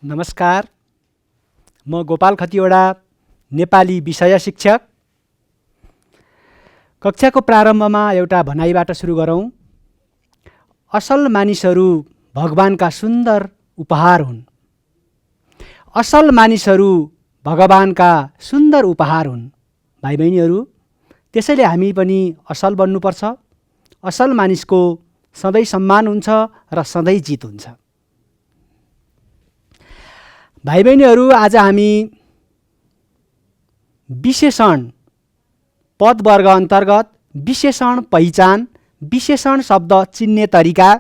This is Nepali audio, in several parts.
नमस्कार, म गोपाल खतिवडा, नेपाली विषय शिक्षक। कक्षाको प्रारम्भमा एउटा भनाइबाट सुरु गरौँ। असल मानिसहरू भगवानका सुन्दर उपहार हुन्। असल मानिसहरू भगवानका सुन्दर उपहार हुन्। भाइ बहिनीहरू, त्यसैले हामी पनि असल बन्नुपर्छ। असल मानिसको सधैँ सम्मान हुन्छ र सधैँ जित हुन्छ। भाइ बहिनीहरू, आज हामी विशेषण पदवर्ग अन्तर्गत विशेषण पहिचान, विशेषण शब्द चिन्ने तरिका,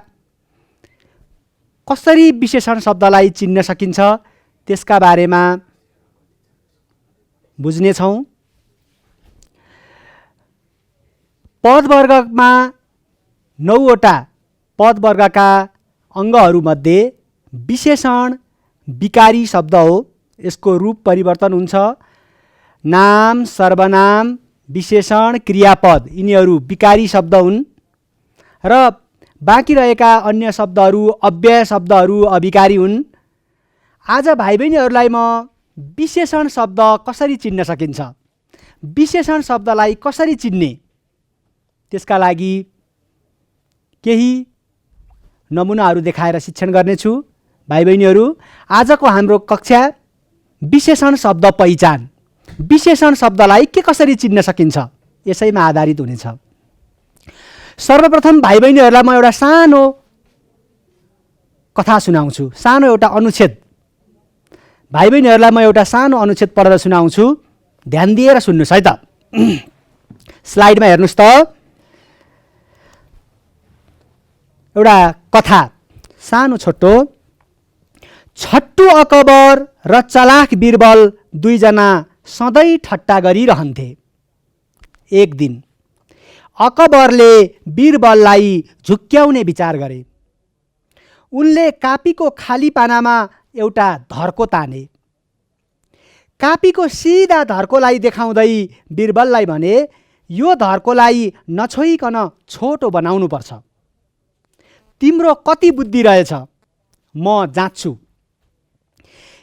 कसरी विशेषण शब्दलाई चिन्न सकिन्छ त्यसका बारेमा बुझ्नेछौँ। पदवर्गमा 9वटा पदवर्गका अङ्गहरूमध्ये विशेषण विकारी शब्द हो। यसको रूप परिवर्तन हुन्छ। नाम, सर्वनाम, विशेषण, क्रियापद यिनीहरू विकारी शब्द हुन् र बाँकी रहेका अन्य शब्दहरू अव्यय शब्दहरू अविकारी हुन्। आज भाइ बहिनीहरूलाई म विशेषण शब्द कसरी चिन्न सकिन्छ, विशेषण शब्दलाई कसरी चिन्ने त्यसका लागि केही नमुनाहरू देखाएर शिक्षण गर्नेछु। भाइ बहिनीहरू, आजको हाम्रो कक्षा विशेषण शब्द पहिचान, विशेषण शब्दलाई कसरी चिन्न सकिन्छ यसैमा आधारित हुनेछ। सर्वप्रथम भाइ बहिनीहरूलाई म एउटा सानो कथा सुनाउँछु, सानो एउटा अनुच्छेद। भाइ बहिनीहरूलाई म एउटा सानो अनुच्छेद पढेर सुनाउँछु। ध्यान दिएर सुन्नुहोस् है त। स्लाइडमा हेर्नुहोस् त। एउटा कथा, सानो छोटो। छट्टु अकबर र चलाख बीरबल दुईजना सधैँ ठट्टा गरिरहन्थे। एक दिन अकबरले बीरबललाई झुक्क्याउने विचार गरे। उनले कापीको खाली पानामा एउटा धर्को ताने। कापीको सिधा धर्कोलाई देखाउँदै बीरबललाई भने, यो धर्कोलाई नछोइकन छोटो बनाउनुपर्छ। तिम्रो कति बुद्धि रहेछ, म जाँच्छु।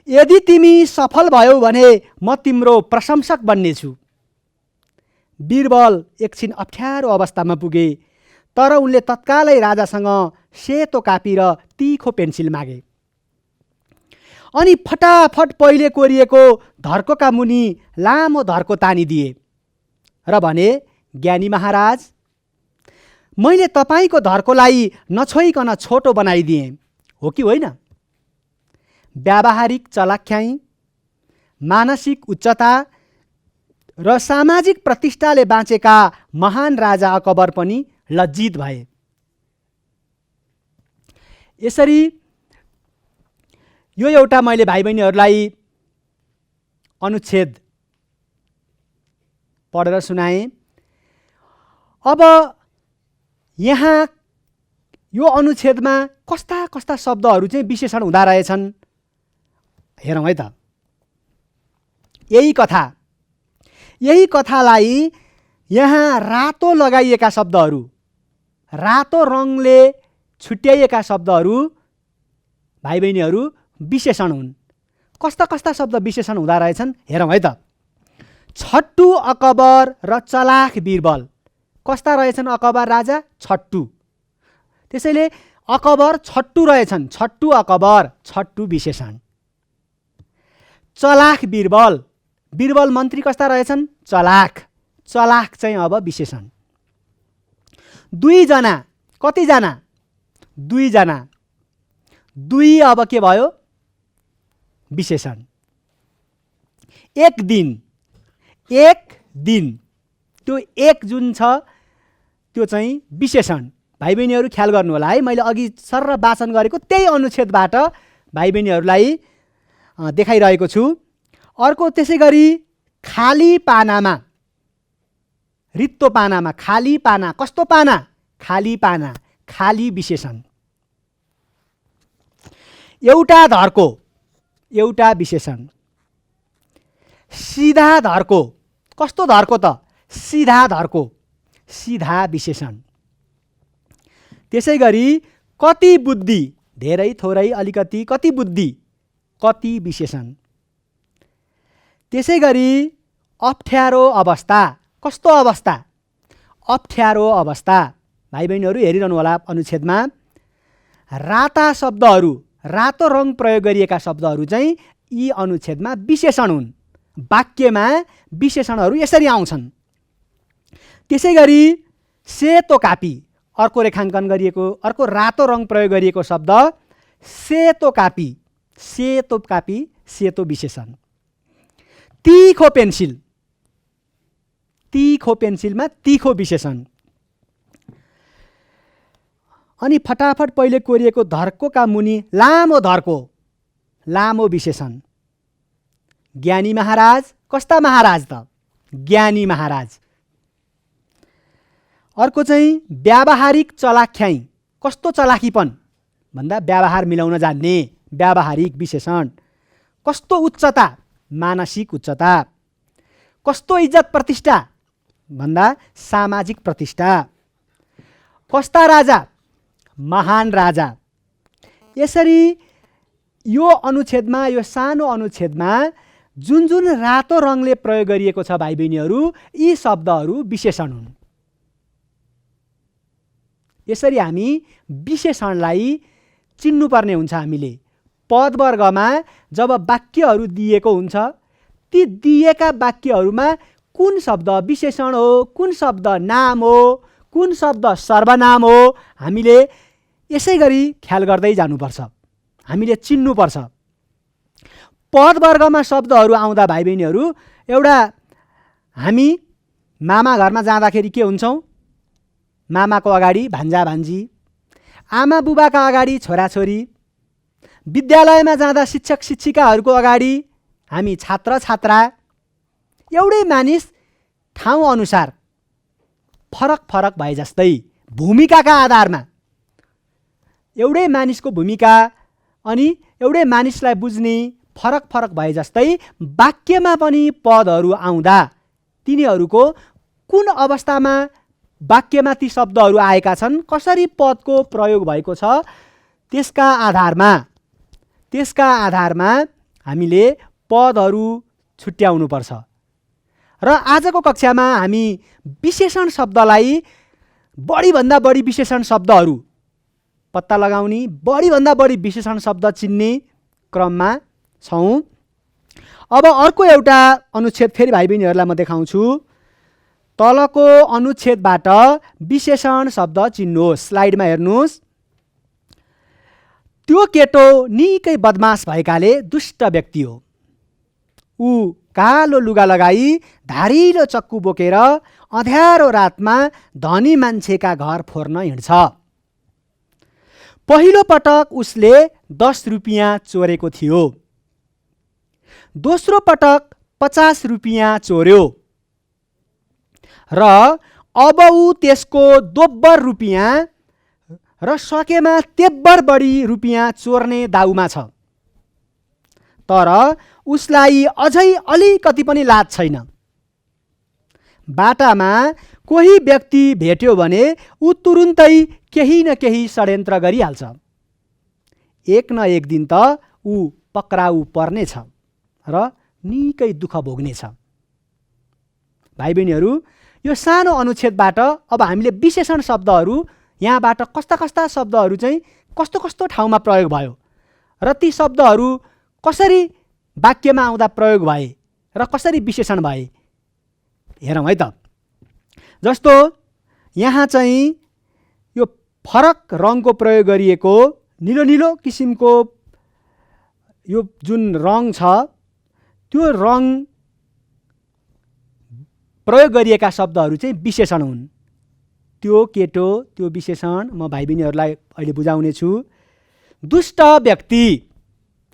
यदि तिमी सफल भयौ भने म तिम्रो प्रशंसक बन्नेछु। बीरबल एकछिन अप्ठ्यारो अवस्थामा पुगे, तर उनले तत्कालै राजासँग सेतो कापी र तिखो पेन्सिल मागे अनि फटाफट पहिले कोरिएको धर्कोका मुनि लामो धर्को तानिदिए र भने, ज्ञानी महाराज, मैले तपाईँको धर्कोलाई नछोइकन छोटो बनाइदिएँ, हो कि होइन? व्यावहारिक चलाख्याइ, मानसिक उच्चता र सामाजिक प्रतिष्ठाले बाँचेका महान राजा अकबर पनि लज्जित भए। यसरी यो एउटा मैले भाइ बहिनीहरूलाई अनुच्छेद पढेर सुनाएँ। अब यहाँ यो अनुच्छेदमा कस्ता कस्ता शब्दहरू चाहिँ विशेषण हुँदा रहेछन् हेरौँ है त। यही कथालाई यहाँ रातो लगाइएका शब्दहरू, रातो रङले छुट्याइएका शब्दहरू भाइ बहिनीहरू विशेषण हुन्। कस्ता कस्ता शब्द विशेषण हुँदा रहेछन् हेरौँ है त। छट्टु अकबर र चलाख बीरबल। कस्ता रहेछन् अकबर राजा? छट्टु। त्यसैले अकबर छट्टु रहेछन्। छट्टु अकबर, छट्टु विशेषण। चलाख बीरबल, बीरबल मन्त्री कस्ता रहेछन्? चलाख। चलाख चाहिँ अब विशेषण। दुईजना, कतिजना? दुईजना। दुई अब के भयो? विशेषण। एक दिन, एक दिन, त्यो एक जुन छ त्यो चाहिँ विशेषण। भाइ बहिनीहरू ख्याल गर्नु होला है, मैले अघि सरर वाचन गरेको त्यही अनुच्छेदबाट भाइ बहिनीहरूलाई देखाइरहेको छु। अर्को त्यसै गरी खाली पानामा, रित्तो पानामा, खाली पाना। कस्तो पाना? खाली पाना, खाली विशेषण। एउटा धर्को, एउटा विशेषण। सिधा धर्को। कस्तो धर्को त? सिधा धर्को, सिधा विशेषण। त्यसै गरी कति बुद्धि, धेरै थोरै अलिकति, कति बुद्धि, कति विशेषण। त्यसै गरी अप्ठ्यारो अवस्था। कस्तो अवस्था? अप्ठ्यारो अवस्था। भाइ बहिनीहरू हेरिरहनु होला अनुच्छेदमा राता शब्दहरू, रातो रङ प्रयोग गरिएका शब्दहरू चाहिँ यी अनुच्छेदमा विशेषण हुन्। वाक्यमा विशेषणहरू यसरी आउँछन्। त्यसै गरी सेतो कापी, अर्को रेखाङ्कन गरिएको, अर्को रातो रङ प्रयोग गरिएको शब्द सेतो कापी। सेतो कापी, सेतो विशेषण। तीखो पेन्सिल, तीखो पेन्सिलमा तीखो विशेषण। अनि फटाफट पहिले कोरिएको धर्कोका मुनि लामो धर्को, लामो विशेषण। ज्ञानी महाराज, कस्ता महाराज त? ज्ञानी महाराज। अर्को चाहिँ व्यावहारिक चलाख्याइ, कस्तो चलाखीपन भन्दा व्यवहार मिलाउन जान्ने, व्यावहारिक विशेषण। कस्तो उच्चता? मानसिक उच्चता। कस्तो इज्जत प्रतिष्ठा भन्दा सामाजिक प्रतिष्ठा। कस्ता राजा? महान राजा। यसरी यो अनुच्छेदमा, यो सानो अनुच्छेदमा जुन जुन रातो रङले प्रयोग गरिएको छ भाइ बहिनीहरू, यी शब्दहरू विशेषण हुन्। यसरी हामी विशेषणलाई चिन्नुपर्ने हुन्छ। हामीले पदवर्गमा जब वाक्यहरू दिएको हुन्छ, ती दिएका वाक्यहरूमा कुन शब्द विशेषण हो, कुन शब्द नाम हो, कुन शब्द सर्वनाम हो, हामीले यसै गरी ख्याल गर्दै जानुपर्छ। हामीले चिन्नुपर्छ। पदवर्गमा शब्दहरू आउँदा भाइ बहिनीहरू, एउटा हामी मामा घरमा जाँदाखेरि के हुन्छौँ? मामाको अगाडि भान्जा भान्जी, आमा बुबाका अगाडि छोराछोरी, विद्यालयमा जाँदा शिक्षक शिक्षिकाहरूको अगाडि हामी छात्र छात्रा। एउटै मानिस ठाउँ अनुसार फरक फरक भए जस्तै भूमिकाका आधारमा एउटै मानिसको भूमिका अनि एउटै मानिसलाई बुझ्ने फरक फरक भए जस्तै वाक्यमा पनि पदहरू आउँदा तिनीहरूको कुन अवस्थामा वाक्यमा ती शब्दहरू आएका छन्, कसरी पदको प्रयोग भएको छ, त्यसका आधारमा हामीले पदहरू छुट्याउनुपर्छ। र आजको कक्षामा हामी विशेषण शब्दलाई बढीभन्दा बढी विशेषण शब्दहरू पत्ता लगाउने, बढीभन्दा बढी विशेषण शब्द चिन्ने क्रममा छौँ। अब अर्को एउटा अनुच्छेद फेरि भाइ बहिनीहरूलाई म देखाउँछु। तलको अनुच्छेदबाट विशेषण शब्द चिन्नुहोस्। स्लाइडमा हेर्नुहोस्। त्यो केटो निकै बदमास भएकाले दुष्ट व्यक्ति हो। ऊ कालो लुगा लगाई धारिलो चक्कु बोकेर अँध्यारो रातमा धनी मान्छेका घर फोर्न हिँड्छ। पहिलो पटक उसले 10 रुपियाँ चोरेको थियो। दोस्रो पटक 50 रुपियाँ चोर्यो र अब ऊ त्यसको दोब्बर रुपियाँ र सकेमा तेब्बर बढी रुपियाँ चोर्ने दाउमा छ। तर उसलाई अझै अलिकति पनि लाज छैन। बाटामा कोही व्यक्ति भेट्यो भने ऊ तुरुन्तै केही न केही षड्यन्त्र गरिहाल्छ। एक न एक दिन त ऊ पक्राउ पर्नेछ र निकै दुःख भोग्नेछ। भाइ बहिनीहरू, यो सानो अनुच्छेदबाट अब हामीले विशेषण शब्दहरू यहाँबाट कस्ता कस्ता शब्दहरू चाहिँ कस्तो कस्तो ठाउँमा प्रयोग भयो र ती शब्दहरू कसरी वाक्यमा आउँदा प्रयोग भए र कसरी विशेषण भए हेरौँ है त। जस्तो यहाँ चाहिँ यो फरक रङको प्रयोग गरिएको निलो निलो किसिमको यो जुन रङ छ, त्यो रङ प्रयोग गरिएका शब्दहरू चाहिँ विशेषण हुन्। त्यो केटो, त्यो विशेषण म भाइ बहिनीहरूलाई अहिले बुझाउने छु। दुष्ट व्यक्ति,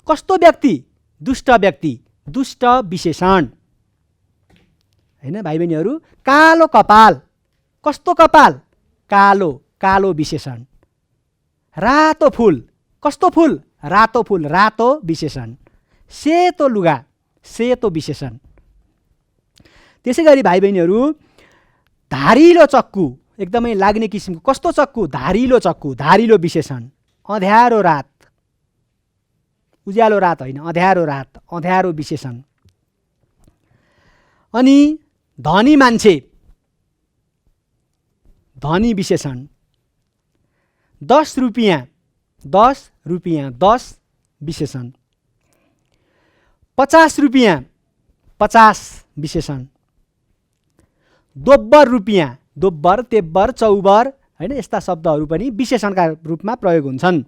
कस्तो व्यक्ति? दुष्ट व्यक्ति, दुष्ट विशेषण हैन भाइ बहिनीहरू। कालो कपाल, कस्तो कपाल? कालो, कालो विशेषण। रातो फुल, कस्तो फुल? रातो फुल, रातो विशेषण। सेतो लुगा, सेतो विशेषण। त्यसै गरी भाइ बहिनीहरू धारिलो चक्कु, एकदमै लाग्ने किसिमको कस्तो चक्कु? धारिलो चक्कु, धारिलो विशेषण। अँध्यारो रात, उज्यालो रात होइन, अँध्यारो रात, अँध्यारो विशेषण। अनि धनी मान्छे, धनी विशेषण। 10 रुपियाँ, 10 रुपियाँ, 10 विशेषण। 50 रुपियाँ, 50 विशेषण। दोब्बर रुपियाँ, दोब्बर, तेब्बर, चौबर हैन, यस्ता शब्दहरू पनि विशेषणका रूपमा प्रयोग हुन्छन्।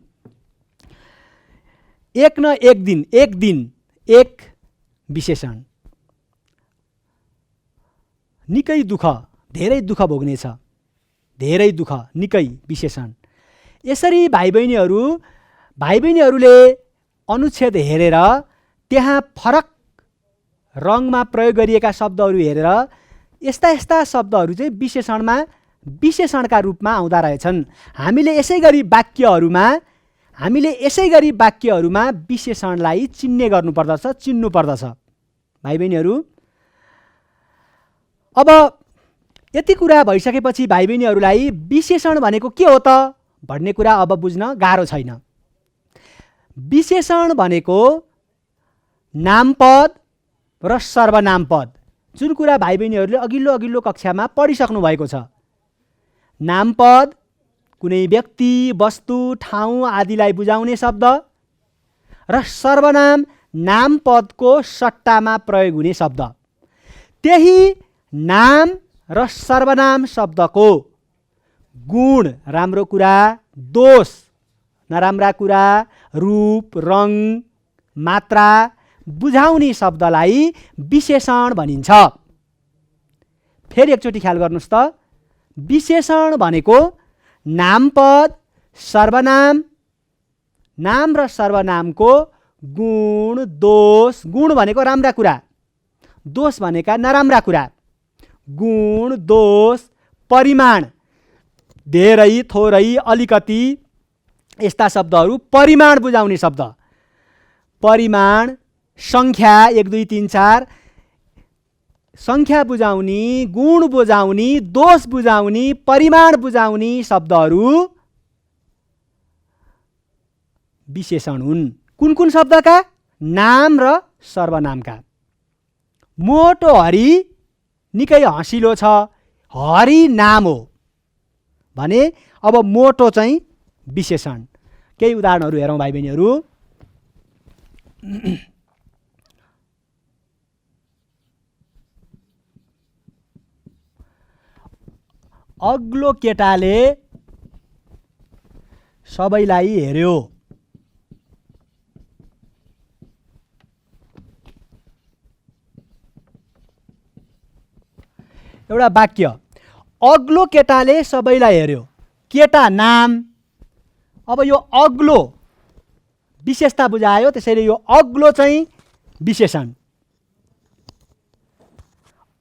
एक न एक दिन, एक दिन, एक विशेषण। निकै दुःख, धेरै दुःख भोग्नेछ, धेरै दुःख, निकै विशेषण। यसरी भाइ बहिनीहरूले अनुच्छेद हेरेर त्यहाँ फरक रङमा प्रयोग गरिएका शब्दहरू हेरेर यस्ता यस्ता शब्दहरू चाहिँ विशेषणका रूपमा आउँदा रहेछन्। हामीले यसै गरी वाक्यहरूमा विशेषणलाई चिन्ने गर्नुपर्दछ, चिन्नुपर्दछ। भाइ बहिनीहरू, अब यति कुरा भइसकेपछि भाइ बहिनीहरूलाई विशेषण भनेको के हो त भन्ने कुरा अब बुझ्न गाह्रो छैन। विशेषण भनेको नामपद र सर्वनामपद, जुन कुरा भाइ बहिनीहरूले अघिल्लो कक्षामा पढिसक्नु भएको छ। नामपद कुनै व्यक्ति, वस्तु, ठाउँ आदिलाई बुझाउने शब्द र सर्वनाम नामपदको सट्टामा प्रयोग हुने शब्द। त्यही नाम र सर्वनाम शब्दको गुण, राम्रो कुरा, दोष, नराम्रा कुरा, रूप, रङ, मात्रा बुझाउने शब्दलाई विशेषण भनिन्छ। फेरि एकचोटि ख्याल गर्नुहोस् त, विशेषण भनेको नामपद, सर्वनाम, नाम र सर्वनामको गुण, दोष, गुण भनेको राम्रा कुरा, दोष भनेका नराम्रा कुरा, गुण, दोष, परिमाण, धेरै, थोरै, अलिकति, यस्ता शब्दहरू परिमाण बुझाउने शब्द। परिमाण, संख्या 1 2 3 4, संख्या बुझाउने, गुण बुझाउने, दोष बुझाउने, परिमाण बुझाउने शब्दहरू विशेषण हुन्। कुन कुन शब्दका? नाम र सर्वनामका। मोटो हरि निकै हँसिलो छ, हरि नाम हो भने अब मोटो चाहिँ विशेषण। केही उदाहरणहरू हेरौँ भाइ बहिनीहरू। अग्लो केटाले सबैलाई हेर्यो। एउटा वाक्य, अग्लो केटाले सबैलाई हेर्यो। केटा नाम, अब यो अग्लो विशेषता बुझायो, त्यसैले यो अग्लो चाहिँ विशेषण।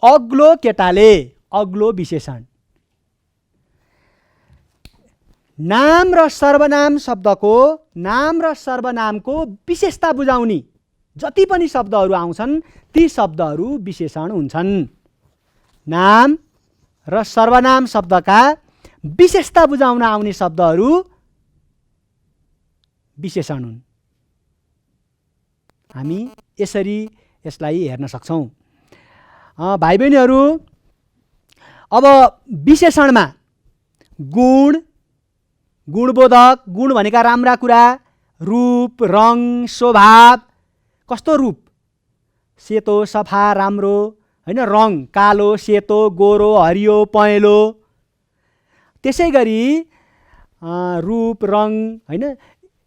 अग्लो केटाले, अग्लो विशेषण। नाम र सर्वनाम शब्दको, नाम र सर्वनामको विशेषता बुझाउने जति पनि शब्दहरू आउँछन् ती शब्दहरू विशेषण हुन्छन्। नाम र सर्वनाम शब्दका विशेषता बुझाउन आउने शब्दहरू विशेषण हुन्। हामी यसरी यसलाई हेर्न सक्छौँ। भाइ बहिनीहरू, अब विशेषणमा गुण, गुणबोधक, गुण भनेका राम्रा कुरा, रूप, रङ, स्वभाव, कस्तो रूप, सेतो, सफा, राम्रो हैन, रङ कालो, सेतो, गोरो, हरियो, पहेँलो। त्यसै गरी रूप, रङ हैन,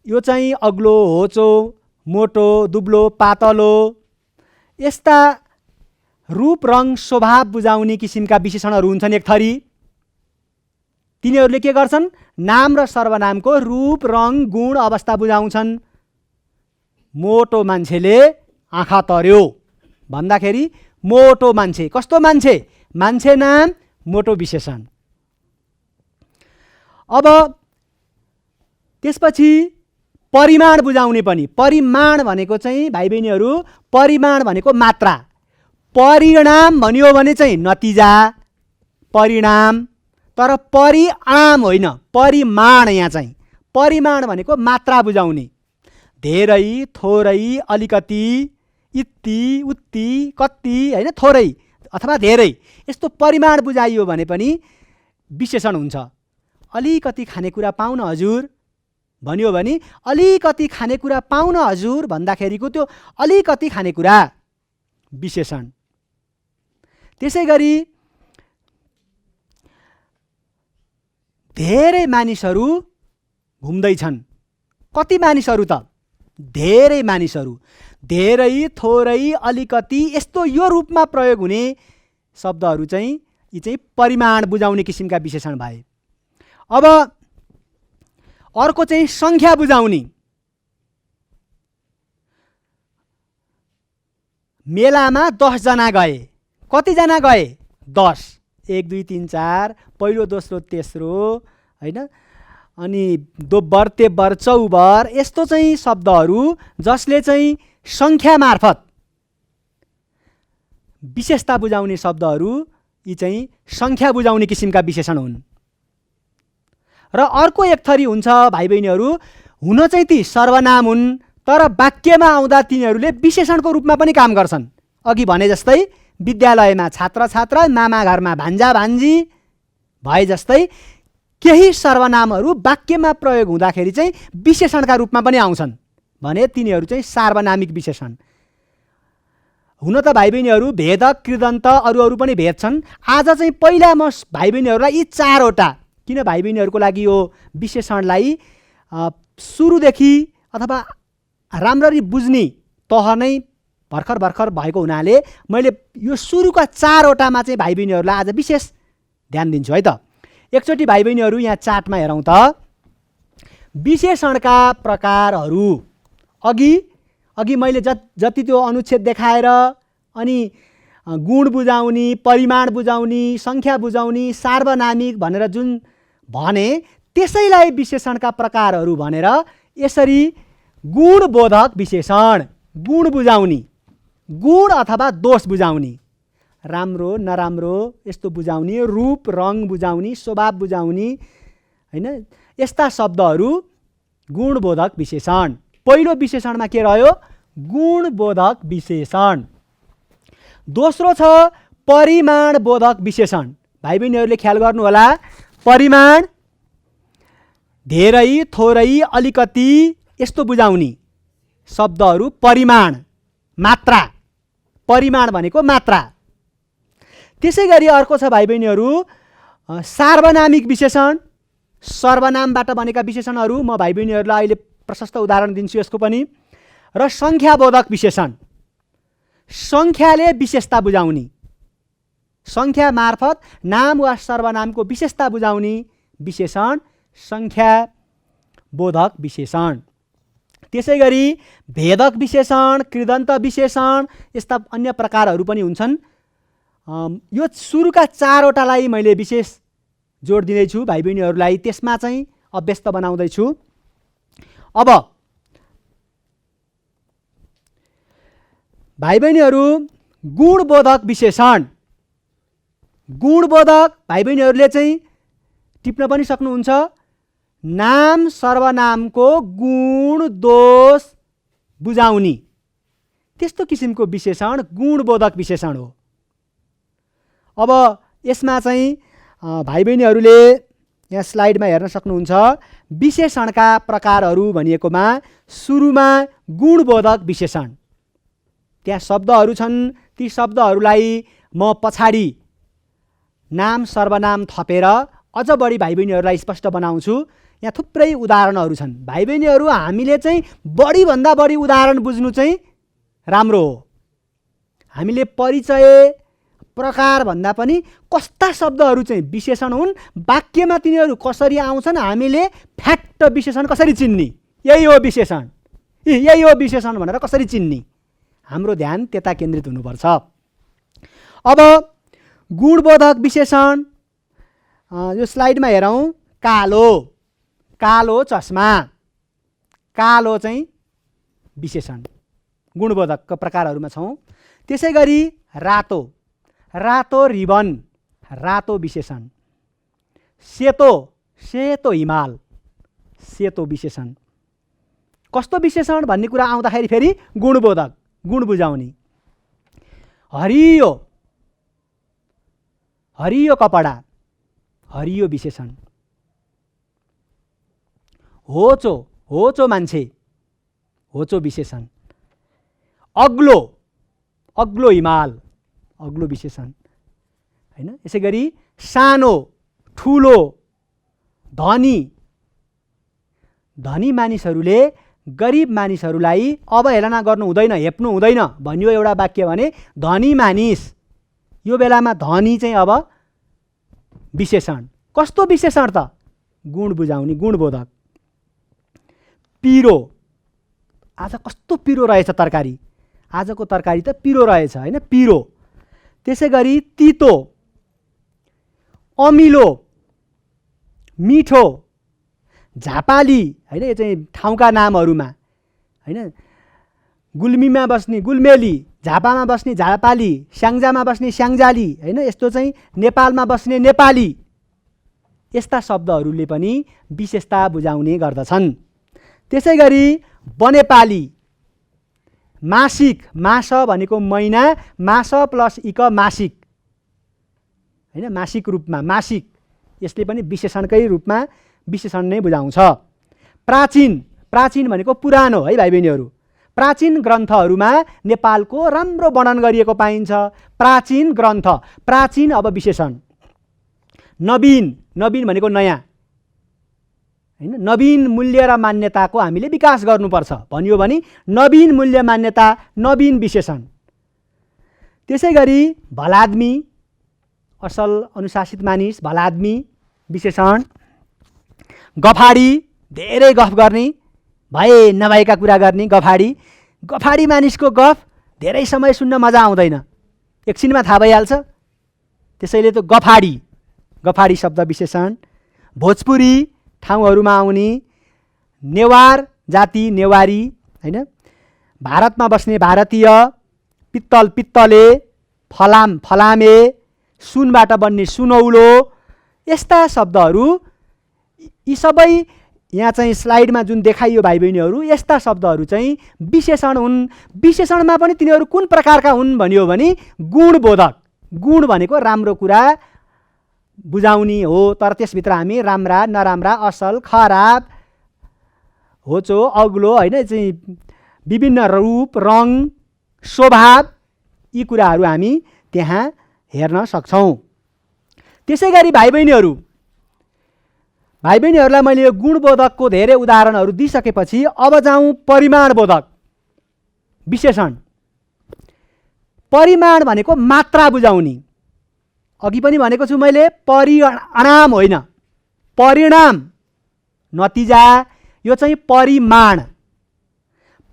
यो चाहिँ अग्लो, होचो, मोटो, दुब्लो, पातलो, यस्ता रूप, रङ, स्वभाव बुझाउने किसिमका विशेषणहरू हुन्छन् एक थरी। तिनीहरूले के गर्छन्? नाम र सर्वनामको रूप, रङ, गुण, अवस्था बुझाउँछन्। मोटो मान्छेले आँखा तर्यो भन्दाखेरि मोटो मान्छे, कस्तो मान्छे? मान्छे नाम, मोटो विशेषण। अब त्यसपछि परिमाण बुझाउने पनि। परिमाण भनेको चाहिँ भाइ बहिनीहरू, परिमाण भनेको मात्रा। परिणाम भनियो भने चाहिँ नतिजा, परिणाम, तर परिणाम होइन, परिमाण। यहाँ चाहिँ परिमाण भनेको मात्रा बुझाउने। धेरै, थोरै, अलिकति, इति, उति, कति, होइन, थोरै अथवा धेरै यस्तो परिमाण बुझाइयो भने पनि विशेषण हुन्छ। अलिकति खानेकुरा पाउन हजुर भन्यो भने अलिकति खानेकुरा पाउन हजुर भन्दाखेरिको त्यो अलिकति खानेकुरा विशेषण। त्यसै गरी धेरै मानिसहरू घुम्दैछन्। कति मानिसहरू त? धेरै मानिसहरू। धेरै, थोरै, अलिकति यस्तो यो रूपमा प्रयोग हुने शब्दहरू चाहिँ यी चाहिँ परिमाण बुझाउने किसिमका विशेषण भए। अब अर्को चाहिँ सङ्ख्या बुझाउने। मेलामा 10 जना गए। कतिजना गए? 10। 1 2 3 4 पहिलो दोस्रो तेस्रो, होइन, अनि दोब्बर तेब्बर चौबर यस्तो चाहिँ शब्दहरू जसले चाहिँ सङ्ख्या मार्फत विशेषता बुझाउने शब्दहरू यी चाहिँ सङ्ख्या बुझाउने किसिमका विशेषण हुन्। र अर्को एक थरी हुन्छ भाइ बहिनीहरू, हुन चाहिँ ती सर्वनाम हुन् तर वाक्यमा आउँदा तिनीहरूले विशेषणको रूपमा पनि काम गर्छन्। अघि भने जस्तै विद्यालयमा छात्र छात्रा, मामा घरमा भान्जा भान्जी भए जस्तै केही सर्वनामहरू वाक्यमा प्रयोग हुँदाखेरि चाहिँ विशेषणका रूपमा पनि आउँछन् भने तिनीहरू चाहिँ सार्वनामिक विशेषण। हुन त भाइ बहिनीहरू भेदक, कृदन्त, अरू पनि भेद छन्। आज चाहिँ पहिला म भाइ बहिनीहरूलाई यी 4वटा, किन भाइ बहिनीहरूको लागि यो विशेषणलाई सुरुदेखि अथवा राम्ररी बुझ्ने तह नै भर्खर भर्खर भएको हुनाले मैले यो सुरुका 4वटामा चाहिँ भाइ बहिनीहरूलाई आज विशेष ध्यान दिन्छु है त। एकचोटि भाइ बहिनीहरू यहाँ चार्टमा हेरौँ त। विशेषणका प्रकारहरू अघि मैले जति त्यो अनुच्छेद देखाएर अनि गुण बुझाउने, परिमाण बुझाउने, सङ्ख्या बुझाउने, सार्वनामिक भनेर जुन भने त्यसैलाई विशेषणका प्रकारहरू भनेर यसरी गुणबोधक विशेषण, गुण बुझाउने, गुण अथवा दोष बुझाउने, राम्रो नराम्रो यस्तो बुझाउने, रूप रङ बुझाउने, स्वभाव बुझाउने, होइन, यस्ता शब्दहरू गुणबोधक विशेषण। पहिलो विशेषणमा के रह्यो? गुणबोधक विशेषण। दोस्रो छ परिमाणबोधक विशेषण। भाइ बहिनीहरूले ख्याल गर्नुहोला, परिमाण धेरै, थोरै, अलिकति यस्तो बुझाउने शब्दहरू परिमाण, मात्रा। परिमाण भनेको मात्रा। त्यसै गरी अर्को छ भाइ बहिनीहरू सार्वनामिक विशेषण। सर्वनामबाट बनेका विशेषणहरू म भाइ बहिनीहरूलाई अहिले प्रशस्त उदाहरण दिन्छु यसको पनि। र सङ्ख्याबोधक विशेषण, सङ्ख्याले विशेषता बुझाउने, सङ्ख्या मार्फत नाम वा सर्वनामको विशेषता बुझाउने विशेषण सङ्ख्याबोधक विशेषण। त्यसै गरी भेदक विशेषण, कृदन्त विशेषण यस्ता अन्य प्रकारहरू पनि हुन्छन्। यो सुरुका 4वटालाई मैले विशेष जोड दिँदैछु भाइ बहिनीहरूलाई, त्यसमा चाहिँ अभ्यस्त बनाउँदैछु। अब भाइ बहिनीहरू गुणबोधक विशेषण, गुणबोधक भाइ बहिनीहरूले चाहिँ टिप्न पनि सक्नुहुन्छ। नाम सर्वनामको गुण दोष बुझाउने त्यस्तो किसिमको विशेषण गुणबोधक विशेषण हो। अब यसमा चाहिँ भाइ बहिनीहरूले यहाँ स्लाइडमा हेर्न सक्नुहुन्छ विशेषणका प्रकारहरू भनिएकोमा सुरुमा गुणबोधक विशेषण, त्यहाँ शब्दहरू छन्, ती शब्दहरूलाई म पछाडि नाम सर्वनाम थपेर अझ बढी भाइ बहिनीहरूलाई स्पष्ट बनाउँछु। यहाँ थुप्रै उदाहरणहरू छन्। भाइ बहिनीहरू हामीले चाहिँ बढीभन्दा बढी उदाहरण बुझ्नु चाहिँ राम्रो हो। हामीले परिचय प्रकार भन्दा पनि कस्ता शब्दहरू चाहिँ विशेषण हुन्, वाक्यमा तिनीहरू कसरी आउँछन्, हामीले फ्याक्ट विशेषण कसरी चिन्ने, यही हो विशेषण, यही हो विशेषण भनेर कसरी चिन्ने, हाम्रो ध्यान त्यता केन्द्रित हुनुपर्छ। अब गुणबोधक विशेषण यो स्लाइडमा हेरौँ। कालो, कालो चस्मा, कालो चाहिँ विशेषण गुणबोधकका प्रकारहरूमा छौँ। त्यसै गरी रातो, रातो रिबन, रातो विशेषण। सेतो, सेतो हिमाल, सेतो विशेषण। कस्तो विशेषण भन्ने कुरा आउँदाखेरि फेरि गुणबोधक, गुण बुझाउने। हरियो, हरियो कपडा, हरियो विशेषण। होचो, होचो मान्छे, होचो विशेषण। अग्लो, अग्लो हिमाल, अग्लो विशेषण हैन। यसै गरी सानो, ठुलो, धनी, धनी मानिसहरूले गरिब मानिसहरूलाई अवहेलना गर्नु हुँदैन, हेप्नु हुँदैन भनियो एउटा वाक्य भने धनी मानिस। यो बेलामा धनी चाहिँ अब विशेषण। कस्तो विशेषण त? गुण बुझाउने, गुणबोधक। पिरो, आज कस्तो पिरो रहेछ तरकारी, आजको तरकारी त पिरो रहेछ हैन, पिरो। त्यसै गरी तितो, अमिलो, मिठो, झापाली हैन। यो चाहिँ ठाउँका नामहरूमा हैन। गुल्मीमा बस्ने गुल्मेली, झापामा बस्ने झापाली, स्याङ्जामा बस्ने स्याङ्जाली हैन। यस्तो चाहिँ नेपालमा बस्ने नेपाली, यस्ता शब्दहरूले पनि विशेषता बुझाउने गर्दछन्। त्यसै गरी बनेपाली, मासिक, मास भनेको महिना, मास प्लस इक मासिक हैन, मासिक रूपमा मासिक, यसले पनि विशेषणकै रूपमा विशेषण नै बुझाउँछ। प्राचीन, प्राचीन भनेको पुरानो है भाइ बहिनीहरू। प्राचीन ग्रन्थहरूमा नेपालको राम्रो वर्णन गरिएको पाइन्छ। प्राचीन ग्रन्थ, प्राचीन अब विशेषण। नवीन, नवीन भनेको नयाँ हैन। नवीन मूल्य र मान्यताको हामीले विकास गर्नुपर्छ भनियो भने नवीन मूल्य मान्यता, नवीन विशेषण। त्यसै गरी भलाद्मी, असल अनुशासित मानिस, भलाद्मी विशेषण। गफाडी, धेरै गफ गर्ने, भए नभएका कुरा गर्ने, गफाडी। गफाडी मानिसको गफ धेरै समय सुन्न मजा आउँदैन, एकछिनमा थाहा भइहाल्छ, त्यसैले त गफाडी, गफाडी शब्द विशेषण। भोजपुरी, ठाउँहरूमा आउने। नेवार जाति, नेवारी हैन। भारतमा बस्ने भारतीय। पित्तल, पित्तले। फलाम, फलामे। सुनबाट बन्ने सुनौलो। यस्ता शब्दहरू, यी सबै यहाँ चाहिँ स्लाइडमा जुन देखाइयो भाइ बहिनीहरू, यस्ता शब्दहरू चाहिँ विशेषण हुन्। विशेषणमा पनि तिनीहरू कुन प्रकारका हुन् भनियो भने गुणबोधक। गुण भनेको राम्रो कुरा बुझाउने हो, तर त्यसभित्र हामी राम्रा, नराम्रा, असल, खराब, होचो, अग्लो हैन, चाहिँ विभिन्न रूप, रङ, स्वभाव, यी कुराहरू हामी त्यहाँ हेर्न सक्छौँ। त्यसै गरी भाइ बहिनीहरूलाई मैले यो गुणबोधकको धेरै उदाहरणहरू दिइसकेपछि अब जाउँ परिमाणबोधक विशेषण। परिमाण भनेको मात्रा बुझाउने। अघि पनि भनेको छु मैले, परिणाम होइन, परिणाम, नतिजा, यो चाहिँ परिमाण।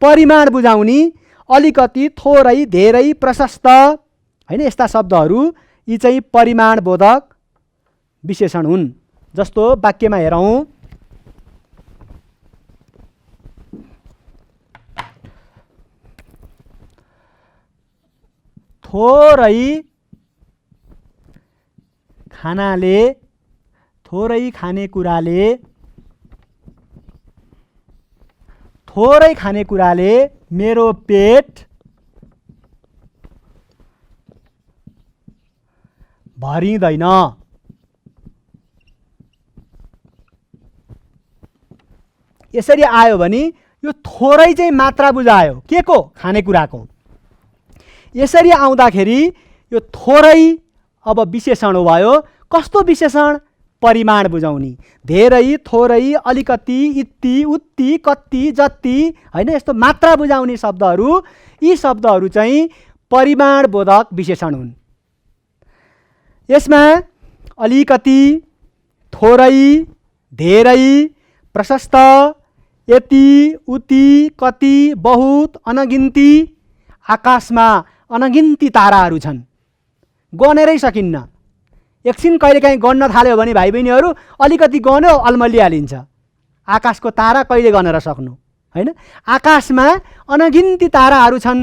परिमाण बुझाउने, अलिकति, थोरै, धेरै, प्रशस्त हैन, यस्ता शब्दहरू यी चाहिँ परिमाणबोधक विशेषण हुन्। जस्तो वाक्यमा हेरौँ, थोरै खानाले, थोरै खानेकुराले, थोरै खानेकुराले मेरो पेट भरिँदैन। यसरी आयो भने यो थोरै चाहिँ मात्रा बुझायो के को? खानेकुराको। यसरी आउँदाखेरि यो थोरै अब विशेषण भयो। कस्तो विशेषण? परिमाण बुझाउने। धेरै, थोरै, अलिकति, इति, उति, कति, जति हैन, यस्तो मात्रा बुझाउने शब्दहरू, यी शब्दहरू चाहिँ परिमाणबोधक विशेषण हुन्। यसमा अलिकति, थोरै, धेरै, प्रशस्त, यति, उति, कति, बहुत, अनगिन्ती। आकाशमा अनगिन्ती ताराहरू छन्, गनेरै सकिन्न। एकछिन कहिलेकाहीँ गन्न थाल्यो भने भाइ बहिनीहरू अलिकति गन्यो अल्मलिहालिन्छ। आकाशको तारा कहिले गनेर सक्नु हैन। आकाशमा अनगिन्ती ताराहरू छन्,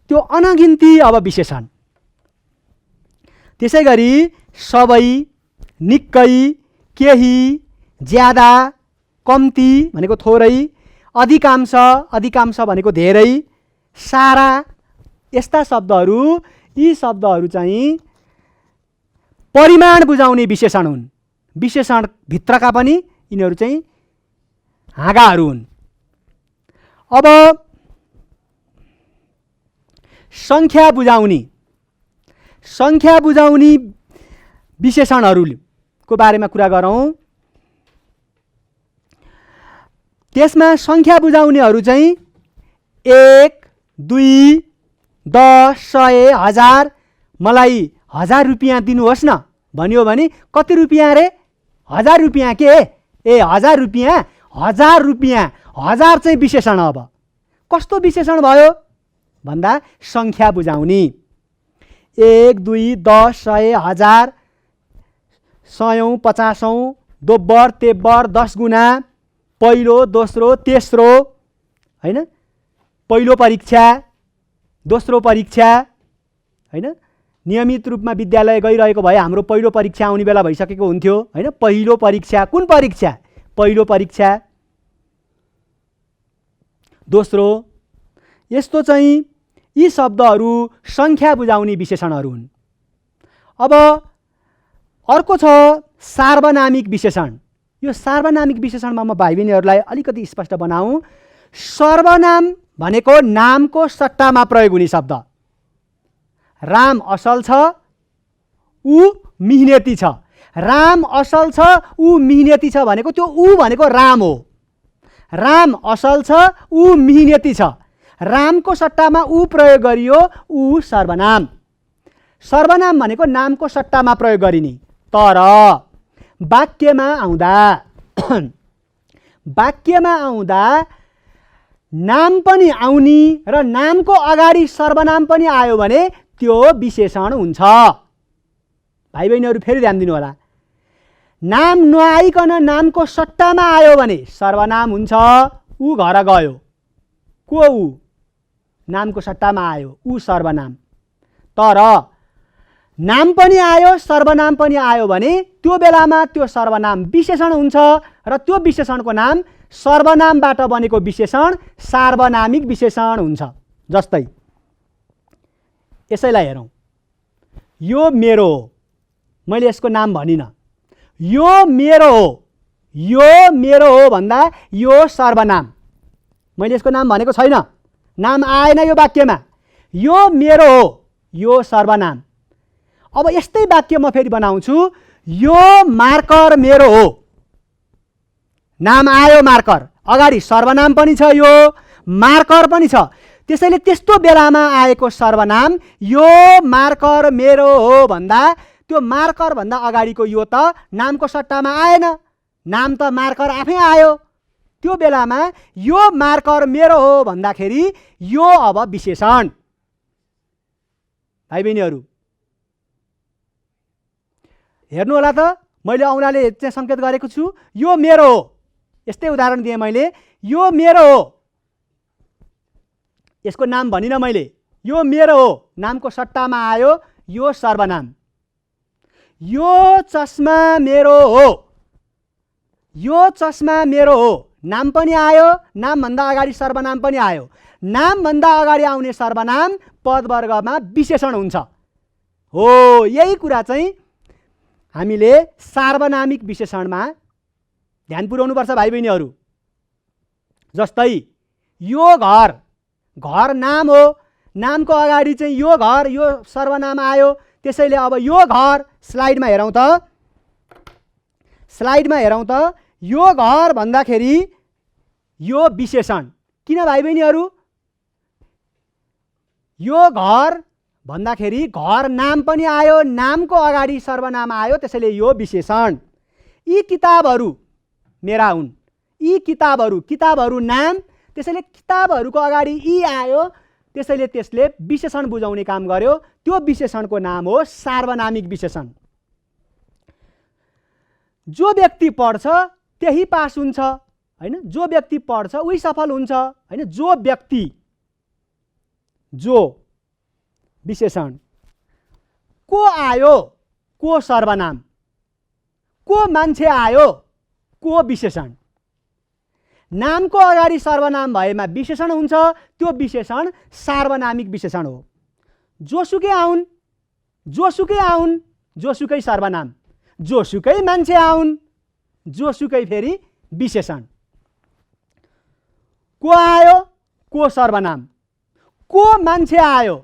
त्यो अनगिन्ती अब विशेषण। त्यसै गरी सबै, निकै, केही, ज्यादा, कम्ती भनेको थोरै, अधिकांश, अधिकांश भनेको धेरै, सारा, यस्ता शब्दहरू, यी शब्दहरू चाहिँ परिमाण बुझाउने विशेषण हुन्। विशेषण भित्रका पनि यिनीहरू चाहिँ हाँगाहरू हुन्। अब संख्या बुझाउने विशेषणहरूको बारेमा कुरा गरौँ। त्यसमा संख्या बुझाउनेहरू चाहिँ 1, 2, 10, 100, 1000, मलाई 1000 रुपियाँ दिनुहोस् न भन्यो भने कति रुपियाँ रे? 1000 रुपियाँ के? ए 1000 रुपियाँ, 1000 रुपियाँ, 1000 चाहिँ विशेषण। अब कस्तो विशेषण भयो भन्दा संख्या बुझाउने। 1, 2, 10, 100, 1000, 100, 50, दोब्बर, तेब्बर, 10 गुना, पहिलो, दोस्रो, तेस्रो, हैन? पहिलो परीक्षा, दोस्रो परीक्षा, हैन? नियमित रूपमा विद्यालय गइरहेको भए हाम्रो पहिलो परीक्षा आउने बेला भइसकेको हुन्थ्यो, हैन? पहिलो परीक्षा, कुन परीक्षा? पहिलो परीक्षा, दोस्रो। यस्तो चाहिँ यी शब्दहरू संख्या बुझाउने विशेषणहरू हुन्। अब अर्को छ सार्वनामिक विशेषण। यो सार्वनामिक विशेषणमा म भाइ बहिनीहरूलाई अलिकति स्पष्ट बनाऊँ। सर्वनाम भनेको नामको सट्टामा प्रयोग हुने शब्द। राम असल छ, ऊ मिहिनेती छ। राम असल छ, ऊ मिहिनेती छ भनेको त्यो ऊ भनेको राम हो। राम असल छ, ऊ मिहिनेती छ। रामको सट्टामा ऊ प्रयोग गरियो, ऊ सर्वनाम। सर्वनाम भनेको नामको सट्टामा प्रयोग गरिने। तर वाक्यमा आउँदा नाम पनि आउने र नामको अगाडि सर्वनाम पनि आयो भने त्यो विशेषण हुन्छ। भाइ बहिनीहरू फेरि ध्यान दिनु होला। नाम नआइकन नामको सट्टामा आयो भने सर्वनाम हुन्छ। ऊ घर गयो, को ऊ? नामको सट्टामा आयो, ऊ सर्वनाम। तर नाम पनि आयो, सर्वनाम पनि आयो भने त्यो बेलामा त्यो सर्वनाम विशेषण हुन्छ र त्यो विशेषणको नाम सर्वनामबाट बनेको विशेषण सार्वनामिक विशेषण हुन्छ। जस्तै यसैलाई हेरौँ। यो मेरो हो, मैले यसको नाम भनिनँ। यो मेरो हो, यो मेरो हो भन्दा यो सर्वनाम। मैले यसको नाम भनेको छैन, नाम आएन यो वाक्यमा। यो मेरो हो, यो सर्वनाम। अब यस्तै वाक्य म फेरि बनाउँछु। यो मार्कर मेरो हो, नाम आयो मार्कर, अगाडि सर्वनाम पनि छ, यो मार्कर पनि छ। त्यसैले त्यस्तो बेलामा आएको सर्वनाम यो मार्कर मेरो हो भन्दा त्यो मार्कर भन्दा अगाडिको यो त नामको सट्टामा आएन, नाम त मार्कर आफै आयो। त्यो बेलामा यो मार्कर मेरो हो भन्दाखेरि यो अब विशेषण। भाइ बहिनीहरू हेर्नु होला त, मैले औँलाले चाहिँ सङ्केत गरेको छु। यो मेरो हो, यस्तै उदाहरण दिएँ मैले। यो मेरो हो, यसको नाम भनिनँ मैले। यो मेरो हो, नामको सट्टामा आयो, यो सर्वनाम। यो चस्मा मेरो हो, यो चस्मा मेरो हो, नाम पनि आयो, नामभन्दा अगाडि सर्वनाम पनि आयो। नामभन्दा अगाडि आउने सर्वनाम पदवर्गमा विशेषण हुन्छ। हो, यही कुरा चाहिँ हामीले सार्वनामिक विशेषणमा ध्यान पुर्याउनुपर्छ भाइ बहिनीहरू। जस्तै यो घर, घर नाम हो, नामको अगाडि चाहिँ यो घर, यो सर्वनाम आयो। त्यसैले अब यो घर, स्लाइडमा हेरौँ त, यो घर भन्दाखेरि यो विशेषण। किन भाइ बहिनीहरू? यो घर भन्दाखेरि घर नाम पनि आयो, नामको अगाडि सर्वनाम आयो, त्यसैले यो विशेषण। यी किताबहरू मेरा हुन्, यी किताबहरू नाम, त्यसैले किताबहरूको अगाडि यी आयो, त्यसैले त्यसले विशेषण बुझाउने काम गर्यो। त्यो विशेषणको नाम हो सार्वनामिक विशेषण। जो व्यक्ति पढ्छ त्यही पास हुन्छ, हैन? जो व्यक्ति पढ्छ उही सफल हुन्छ, हैन? जो व्यक्ति, जो विशेषण। को आयो, को सर्वनाम। को मान्छे आयो, को विशेषण। नामको अगाडि सर्वनाम भएमा विशेषण हुन्छ, त्यो विशेषण सार्वनामिक विशेषण हो। जोसुकै आउन्, जोसुकै आउन्, जोसुकै सर्वनाम, जोसुकै मान्छे आउन्, जोसुकै फेरि विशेषण। को आयो, को सर्वनाम, को मान्छे आयो,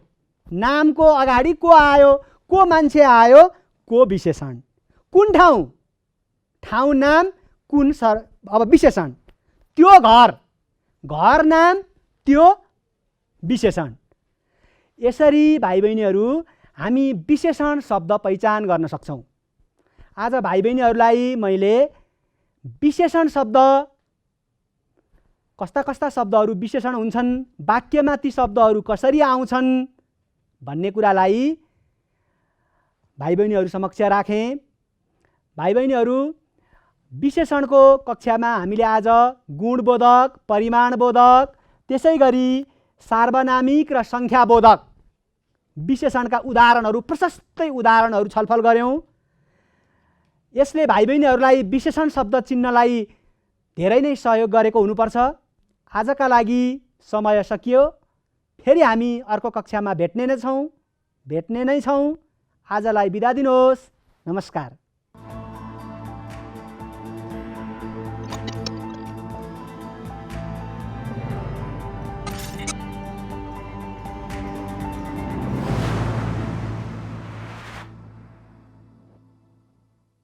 नामको अगाडि को आयो, को मान्छे आयो, को विशेषण। कुन ठाउँ, ठाउँ नाम, कुन अब विशेषण। त्यो घर, घर नाम, त्यो विशेषण। यसरी भाइ बहिनीहरू हामी विशेषण शब्द पहिचान गर्न सक्छौँ। आज भाइ बहिनीहरूलाई मैले विशेषण शब्द कस्ता कस्ता शब्दहरू विशेषण हुन्छन्, वाक्यमा ती शब्दहरू कसरी आउँछन् भन्ने कुरालाई भाइ बहिनीहरू समक्ष राखेँ। भाइ बहिनीहरू विशेषणको कक्षामा हामीले आज गुणबोधक, परिमाणबोधक, त्यसै गरी सार्वनामिक र सङ्ख्याबोधक विशेषणका उदाहरणहरू, प्रशस्तै उदाहरणहरू छलफल गऱ्यौँ। यसले भाइ बहिनीहरूलाई विशेषण शब्द चिन्नलाई धेरै नै सहयोग गरेको हुनुपर्छ। आजका लागि समय सकियो, फेरि हामी अर्को कक्षामा भेट्ने नै छौँ। आजलाई बिदा दिनुहोस्। नमस्कार।